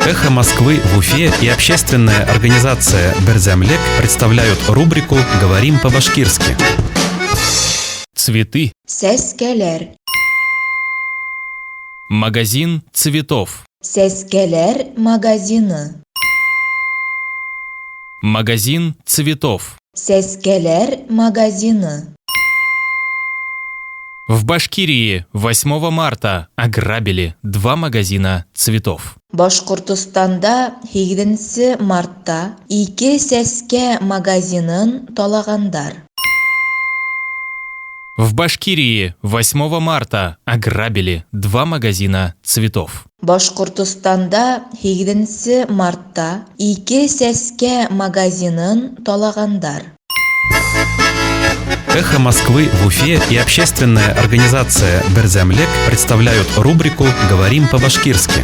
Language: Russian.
«Эхо Москвы» в Уфе и общественная организация «Берзямлек» представляют рубрику «Говорим по-башкирски». Цветы. Сескелер. Магазин цветов. Сескелер магазины. Магазин цветов. Сескелер магазины. В Башкирии 8 марта ограбили 2 магазина цветов. Башкортостанда 8 мартта 2 сәске магазинын талагандар. В Башкирии 8 марта ограбили 2 магазина цветов. Башкортостанда 8 мартта 2 сәске магазинын талагандар. «Эхо Москвы» в Уфе и общественная организация «Берзямлек» представляют рубрику «Говорим по-башкирски».